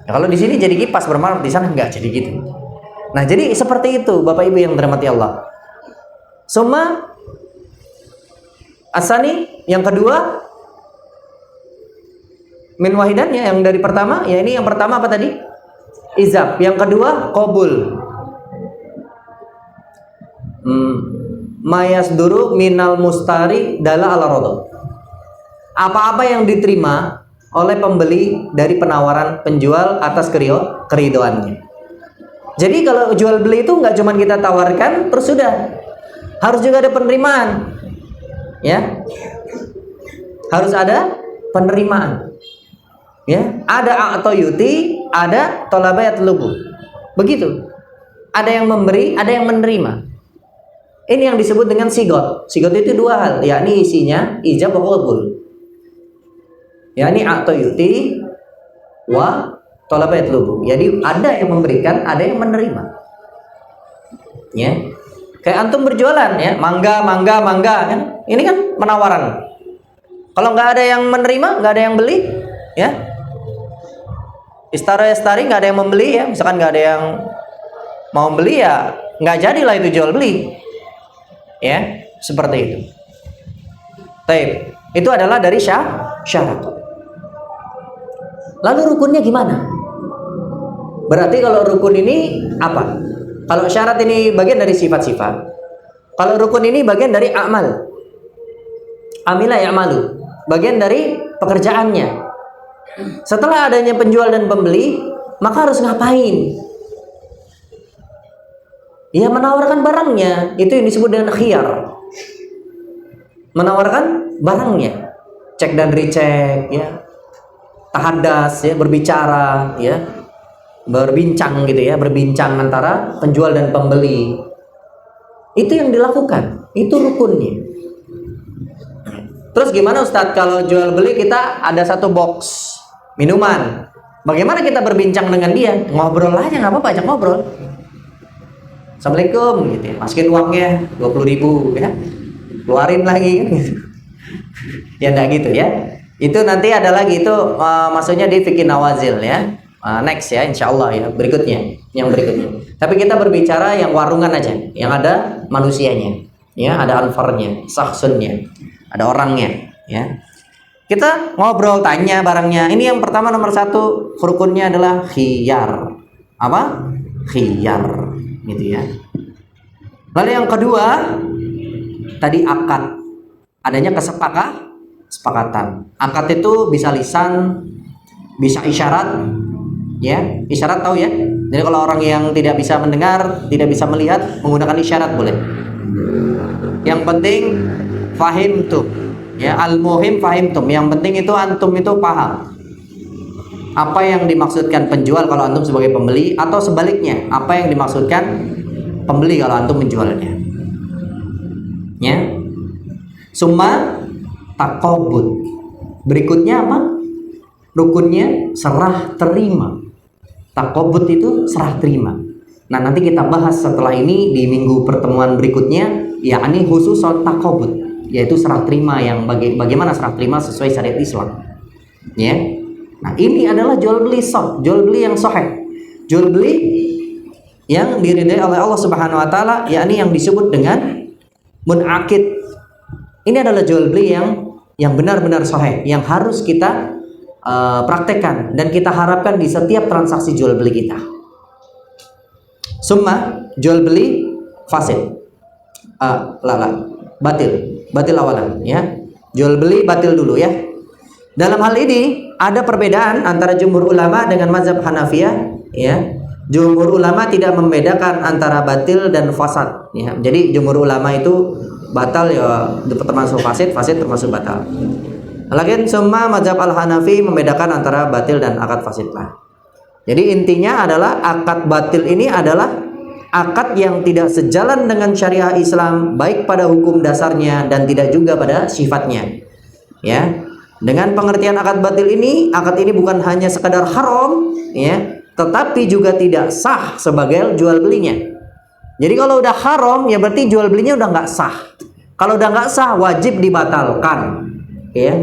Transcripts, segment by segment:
Ya, kalau di sini jadi kipas bermanfaat, di sana enggak jadi gitu. Nah, jadi seperti itu Bapak Ibu yang dirahmati Allah. Summa asani, yang kedua min wahidannya, yang dari pertama, ya ini yang pertama apa tadi? Izab. Yang kedua qabul. Mayas duru minal mustari dala ala rodo. Apa-apa yang diterima oleh pembeli dari penawaran penjual atas keridoannya. Jadi kalau jual beli itu nggak cuma kita tawarkan terus sudah, harus juga ada penerimaan, ya, harus ada penerimaan, ya, ada atau yuti, ada tolabayat lubu, begitu, ada yang memberi, ada yang menerima. Ini yang disebut dengan sigot. Sigot itu dua hal, yakni isinya ijab wa qabul. Yani atau yuti wa tolabayat lubu. Jadi ada yang memberikan, ada yang menerima. Ya. Kayak antum berjualan ya, mangga ya. Ini kan penawaran. Kalau nggak ada yang menerima, nggak ada yang beli, ya. Istari nggak ada yang membeli ya, misalkan nggak ada yang mau beli ya, nggak jadilah itu jual beli. Ya, seperti itu. Taib. Itu adalah dari syarat. Lalu rukunnya gimana? Berarti kalau rukun ini apa? Kalau syarat ini bagian dari sifat-sifat. Kalau rukun ini bagian dari amal. Amila ya'malu. Bagian dari pekerjaannya. Setelah adanya penjual dan pembeli, maka harus ngapain? Ya menawarkan barangnya. Itu yang disebut dengan khiyar. Menawarkan barangnya. Cek dan recheck, ya. Tahadas, ya, berbicara, ya, berbincang gitu ya, berbincang antara penjual dan pembeli. Itu yang dilakukan, itu rukunnya. Terus gimana Ustadz kalau jual beli kita ada satu box minuman, bagaimana kita berbincang dengan dia? Ngobrol aja, nggak apa-apa, ajak ngobrol. Assalamualaikum, gitu ya. Masukin uangnya 20.000, ya, keluarin lagi, gitu. Ya enggak gitu ya. Itu nanti ada lagi itu maksudnya di fikih nawazil ya. Next ya, insyaallah ya, yang berikutnya. Tapi kita berbicara yang warungan aja, yang ada manusianya, ya, ada anfarnya, sahsunnya, ada orangnya, ya. Kita ngobrol, tanya barangnya. Ini yang pertama nomor 1 rukunnya adalah khiyar. Apa? Khiyar, gitu ya. Lalu yang kedua tadi akad, adanya kesepakatan. Akad itu bisa lisan, bisa isyarat, ya, isyarat tahu ya. Jadi kalau orang yang tidak bisa mendengar, tidak bisa melihat, menggunakan isyarat boleh. Yang penting fahimtum, ya, al-muhim fahimtum. Yang penting itu antum itu paham apa yang dimaksudkan penjual kalau antum sebagai pembeli, atau sebaliknya apa yang dimaksudkan pembeli kalau antum menjualnya. Ya. Summa taqabud. Berikutnya apa? Rukunnya serah terima. Taqabud itu serah terima. Nah, nanti kita bahas setelah ini di minggu pertemuan berikutnya, yakni khusus soal taqabud, yaitu serah terima yang bagaimana serah terima sesuai syariat Islam. Ya. Nah, ini adalah jual beli yang sahih. Jual beli yang diridai oleh Allah Subhanahu wa taala, yakni yang disebut dengan munaqid. Ini adalah jual beli yang benar-benar sahih, yang harus kita praktekkan dan kita harapkan di setiap transaksi jual beli kita. Summa jual beli fasid. Batil awalan, ya. Jual beli batil dulu, ya. Dalam hal ini ada perbedaan antara jumhur ulama dengan mazhab Hanafiyah, ya. Jumhur ulama tidak membedakan antara batil dan fasad, ya. Jadi jumhur ulama itu batal ya termasuk fasid termasuk batal. Lakin semua mazhab al-Hanafi membedakan antara batil dan akad fasid lah. Jadi intinya adalah akad batil ini adalah akad yang tidak sejalan dengan syariah Islam, baik pada hukum dasarnya dan tidak juga pada sifatnya. Ya. Dengan pengertian akad batil ini, akad ini bukan hanya sekadar haram, ya, tetapi juga tidak sah sebagai jual belinya. Jadi kalau udah haram ya berarti jual belinya udah nggak sah. Kalau udah nggak sah wajib dibatalkan. Ya.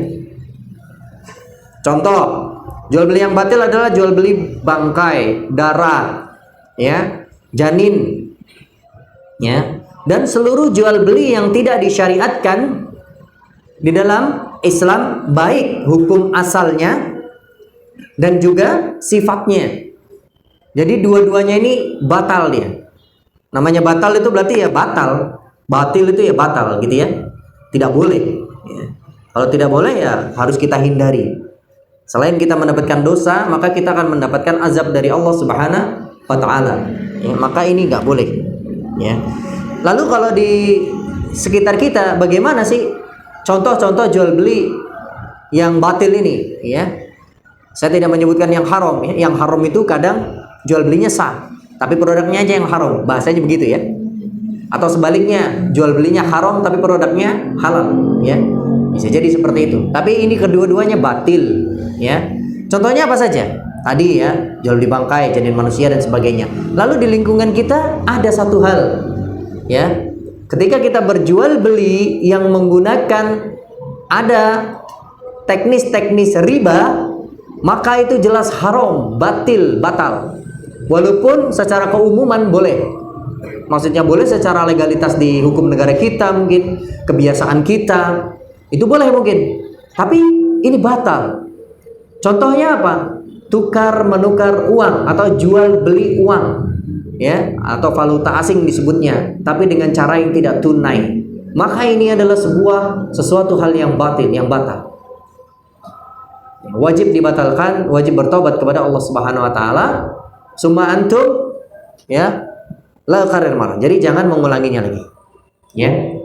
Contoh, jual beli yang batil adalah jual beli bangkai, darah, ya, janin, ya, dan seluruh jual beli yang tidak disyariatkan di dalam Islam, baik hukum asalnya dan juga sifatnya. Jadi dua-duanya ini batal dia. Namanya batal itu berarti ya batal. Batil itu ya batal gitu ya. Tidak boleh. Ya. Kalau tidak boleh ya harus kita hindari. Selain kita mendapatkan dosa, maka kita akan mendapatkan azab dari Allah Subhanahu wa taala. Ya, maka ini nggak boleh. Ya. Lalu kalau di sekitar kita bagaimana sih contoh-contoh jual beli yang batil ini, ya? Saya tidak menyebutkan yang haram, ya. Yang haram itu kadang jual belinya sah, tapi produknya aja yang haram, bahasanya begitu ya. Atau sebaliknya, jual belinya haram tapi produknya halal, ya. Bisa jadi seperti itu. Tapi ini kedua-duanya batil, ya. Contohnya apa saja? Tadi ya, jual beli bangkai, janin manusia dan sebagainya. Lalu di lingkungan kita ada satu hal, ya. Ketika kita berjual beli yang menggunakan ada teknis-teknis riba, maka itu jelas haram, batil, batal. Walaupun secara keumuman boleh. Maksudnya boleh secara legalitas di hukum negara kita, mungkin kebiasaan kita itu boleh mungkin. Tapi ini batal. Contohnya apa? Tukar menukar uang atau jual beli uang, ya, atau valuta asing disebutnya, tapi dengan cara yang tidak tunai. Maka ini adalah sesuatu hal yang batil, yang batal. Wajib dibatalkan, wajib bertobat kepada Allah Subhanahu wa taala. Summa antum, ya, la karir marah. Jadi jangan mengulanginya lagi. Ya.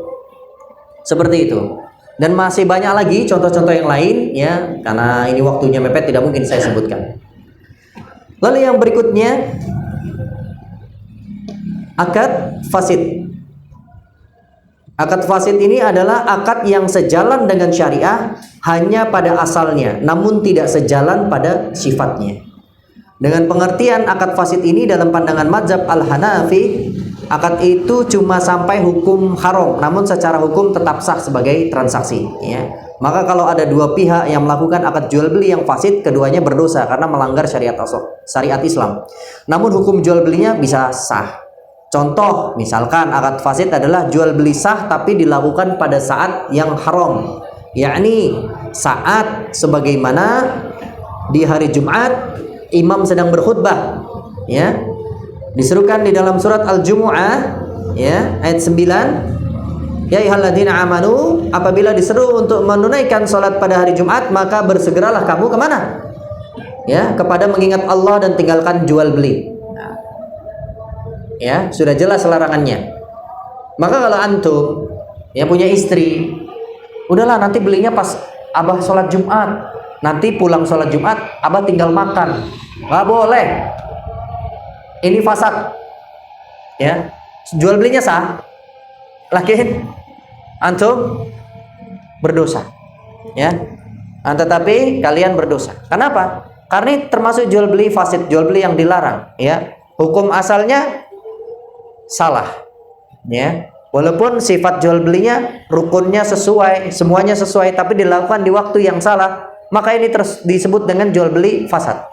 Seperti itu. Dan masih banyak lagi contoh-contoh yang lain, ya, karena ini waktunya mepet tidak mungkin saya sebutkan. Lalu yang berikutnya, akad fasid. Akad fasid ini adalah akad yang sejalan dengan syariah hanya pada asalnya, namun tidak sejalan pada sifatnya. Dengan pengertian akad fasid ini dalam pandangan mazhab Al-Hanafi, akad itu cuma sampai hukum haram, namun secara hukum tetap sah sebagai transaksi. Ya. Maka kalau ada dua pihak yang melakukan akad jual beli yang fasid, keduanya berdosa karena melanggar syariat Islam. Namun hukum jual belinya bisa sah. Contoh, misalkan akad fasid adalah jual beli sah tapi dilakukan pada saat yang haram, yakni saat sebagaimana di hari Jumat imam sedang berkhutbah, ya, diserukan di dalam surat Al-Jumu'ah, ya, ayat 9, ya ayyuhalladzina amanu, apabila diseru untuk menunaikan salat pada hari Jumat maka bersegeralah kamu kemana? Ya, kepada mengingat Allah dan tinggalkan jual beli. Ya, sudah jelas larangannya. Maka kalau antum yang punya istri, udahlah nanti belinya pas abah sholat Jumat, nanti pulang sholat Jumat abah tinggal makan, nggak boleh. Ini fasad. Ya, jual belinya sah, lakin antum berdosa. Ya, tetapi kalian berdosa. Kenapa? Karena termasuk jual beli fasid, jual beli yang dilarang. Ya, hukum asalnya salah, ya, walaupun sifat jual belinya rukunnya sesuai, semuanya sesuai, tapi dilakukan di waktu yang salah, maka ini disebut dengan jual beli fasad.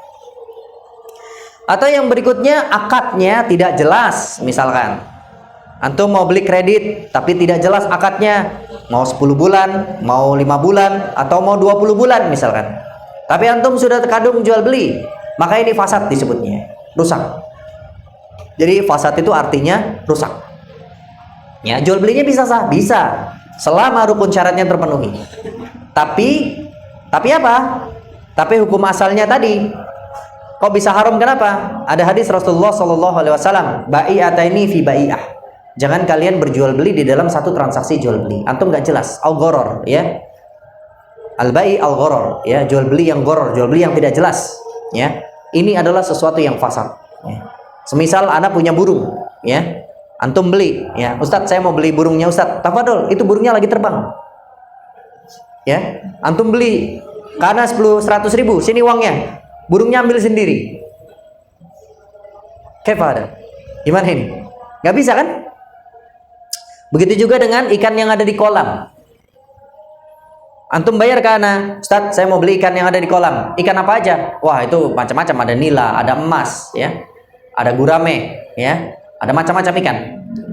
Atau yang berikutnya, akadnya tidak jelas. Misalkan antum mau beli kredit tapi tidak jelas akadnya, mau 10 bulan, mau 5 bulan, atau mau 20 bulan misalkan, tapi antum sudah terkadung jual beli, maka ini fasad disebutnya, rusak. Jadi fasad itu artinya rusak. Ya, jual belinya bisa sah, bisa, selama rukun syaratnya terpenuhi. Tapi apa? Tapi hukum asalnya tadi. Kok bisa haram? Kenapa? Ada hadis Rasulullah SAW, bai'ataini fi bai'ah. Jangan kalian berjual beli di dalam satu transaksi jual beli. Antum nggak jelas, al-gharar, ya. Al-bai' al-gharar, ya, jual beli yang gharar, jual beli yang tidak jelas, ya. Ini adalah sesuatu yang fasad, ya. Semisal anak punya burung, ya, antum beli, ya, Ustadz saya mau beli burungnya Ustadz, tafadol, itu burungnya lagi terbang, ya, antum beli karena 100 ribu, sini uangnya, burungnya ambil sendiri, kepada, gimana ini? Nggak bisa kan? Begitu juga dengan ikan yang ada di kolam. Antum bayar ke ana, Ustaz, saya mau beli ikan yang ada di kolam. Ikan apa aja? Wah, itu macam-macam, ada nila, ada emas, ya. Ada gurame, ya. Ada macam-macam ikan.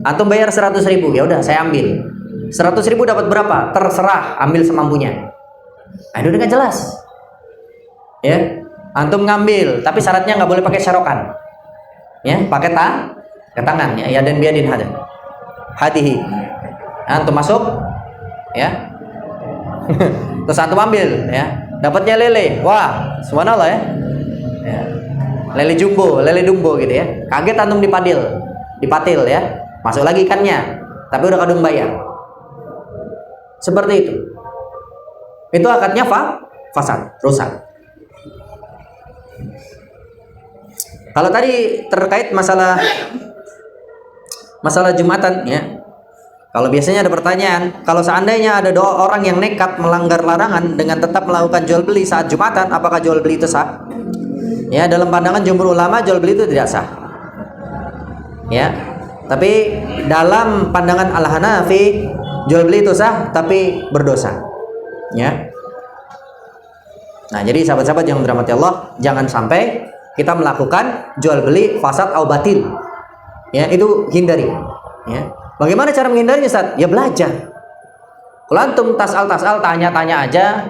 Antum bayar 100.000, ya udah saya ambil. 100.000 dapat berapa? Terserah, ambil semampunya. Nah, itu udah jelas. Ya. Antum ngambil, tapi syaratnya nggak boleh pakai syarokan. Ya, pakai tangan, ya dan biadin hadihi. Antum masuk, ya. Terus antum ambil, ya. Dapatnya lele. Wah, subhanallah, ya. Ya. Lele jumbo, lele dumbo gitu ya. Kaget antum dipatil ya. Masuk lagi ikannya, tapi udah kadung bayar. Seperti itu. Itu akadnya fasad, rusak. Kalau tadi terkait masalah Jumatan, ya. Kalau biasanya ada pertanyaan, kalau seandainya ada dua orang yang nekat melanggar larangan dengan tetap melakukan jual beli saat Jumatan, apakah jual beli itu sah? Ya, dalam pandangan jumhur ulama jual beli itu tidak sah. Ya. Tapi dalam pandangan Al-Hanafi jual beli itu sah tapi berdosa. Ya. Nah, jadi sahabat-sahabat yang dirahmati Allah, jangan sampai kita melakukan jual beli fasad atau batil. Ya, itu hindari. Ya. Bagaimana cara menghindarinya, Ustaz? Ya belajar. Kalau antum tasal tanya-tanya aja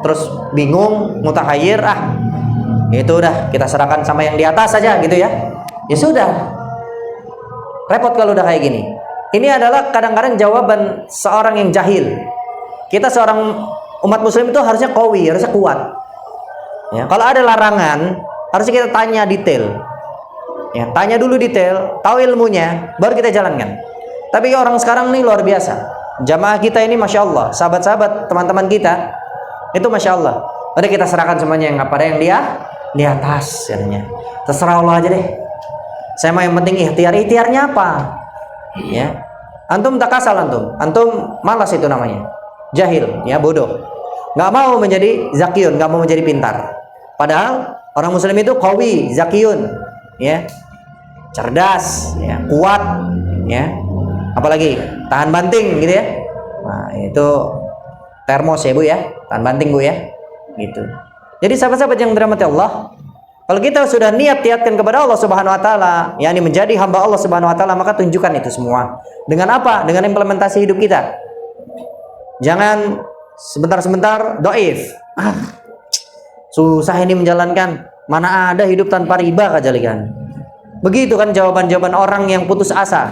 terus bingung, mutakhayir, itu udah kita serahkan sama yang di atas saja gitu ya. Ya sudah. Repot kalau udah kayak gini. Ini adalah kadang-kadang jawaban seorang yang jahil. Kita seorang umat muslim itu harusnya qawi, harusnya kuat. Ya, kalau ada larangan, harusnya kita tanya detail. Ya, tanya dulu detail, tahu ilmunya, baru kita jalankan. Tapi orang sekarang nih luar biasa. Jamaah kita ini Masya Allah, sahabat-sahabat, teman-teman kita, itu Masya Allah. Udah kita serahkan semuanya yang pada yang di atas. Jadinya. Terserah Allah aja deh. Saya mah yang penting ikhtiarnya apa? Ya, antum tak kasal antum malas itu namanya, jahil, ya bodoh. Nggak mau menjadi zakiyun, nggak mau menjadi pintar. Padahal orang Muslim itu qawi, zakiyun, ya, cerdas, ya, kuat, ya. Apalagi tahan banting gitu ya. Nah, itu termos ya Bu ya, tahan banting Bu ya. Gitu. Jadi sahabat-sahabat yang dirahmati Allah, kalau kita sudah niatkan kepada Allah Subhanahu wa taala, yakni menjadi hamba Allah Subhanahu wa taala, maka tunjukkan itu semua. Dengan apa? Dengan implementasi hidup kita. Jangan sebentar-sebentar doif. Susah ini menjalankan. Mana ada hidup tanpa riba kajalikan. Begitu kan jawaban-jawaban orang yang putus asa.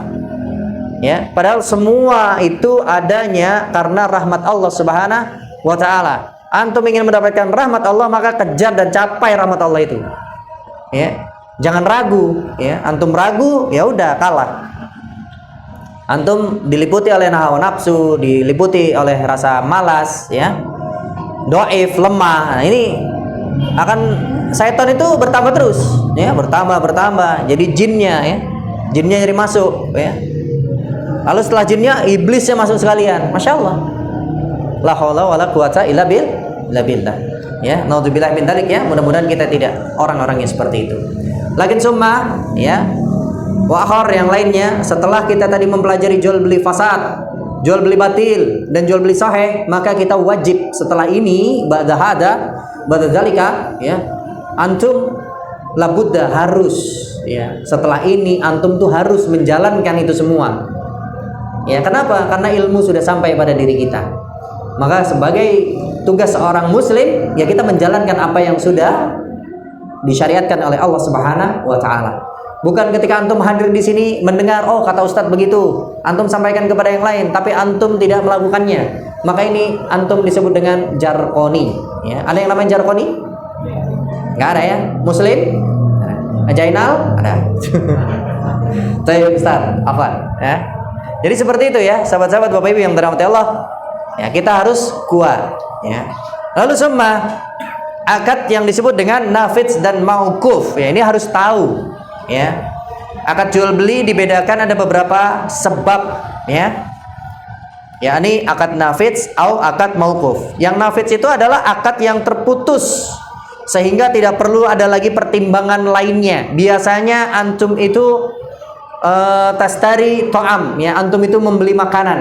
Ya, padahal semua itu adanya karena rahmat Allah Subhanahu wa taala. Antum ingin mendapatkan rahmat Allah, maka kejar dan capai rahmat Allah itu. Ya, jangan ragu, ya. Antum ragu, ya udah kalah. Antum diliputi oleh hawa nafsu, diliputi oleh rasa malas, ya. Dhaif, lemah. Nah, ini akan syaitan itu bertambah terus, ya, bertambah. Jadi jinnya, ya. Jinnya jadi masuk, ya. Lalu setelah jinnya, iblisnya masuk sekalian. Masya Allah. La haula wala quwata illa billah. Ya, naudzubillah min dzalik ya. Mudah-mudahan kita tidak orang-orang yang seperti itu. Lakin summa, ya. Wa akhar yang lainnya, setelah kita tadi mempelajari jual beli fasad, jual beli batil dan jual beli sahih, maka kita wajib setelah ini ba'da dzalika, ya. Antum labudda harus, ya. Setelah ini antum tuh harus menjalankan itu semua. Ya, kenapa? Karena ilmu sudah sampai pada diri kita. Maka sebagai tugas seorang muslim, ya kita menjalankan apa yang sudah disyariatkan oleh Allah Subhanahu wa taala. Bukan ketika antum hadir di sini mendengar, oh kata ustadz begitu, antum sampaikan kepada yang lain, tapi antum tidak melakukannya. Maka ini antum disebut dengan jarqoni. Ya, ada yang namanya jarqoni? Nggak ada ya? Muslim? Jainal? Ada. Tayyib Ustaz, apa? Ya. Jadi seperti itu ya, sahabat-sahabat Bapak Ibu yang dirahmati Allah. Ya, kita harus kuat, ya. Lalu summa akad yang disebut dengan nafidz dan mauquf. Ya, ini harus tahu, ya. Akad jual beli dibedakan ada beberapa sebab, ya. Yakni akad nafidz atau akad mauquf. Yang nafidz itu adalah akad yang terputus sehingga tidak perlu ada lagi pertimbangan lainnya. Biasanya antum itu tastari to'am, ya, antum itu membeli makanan.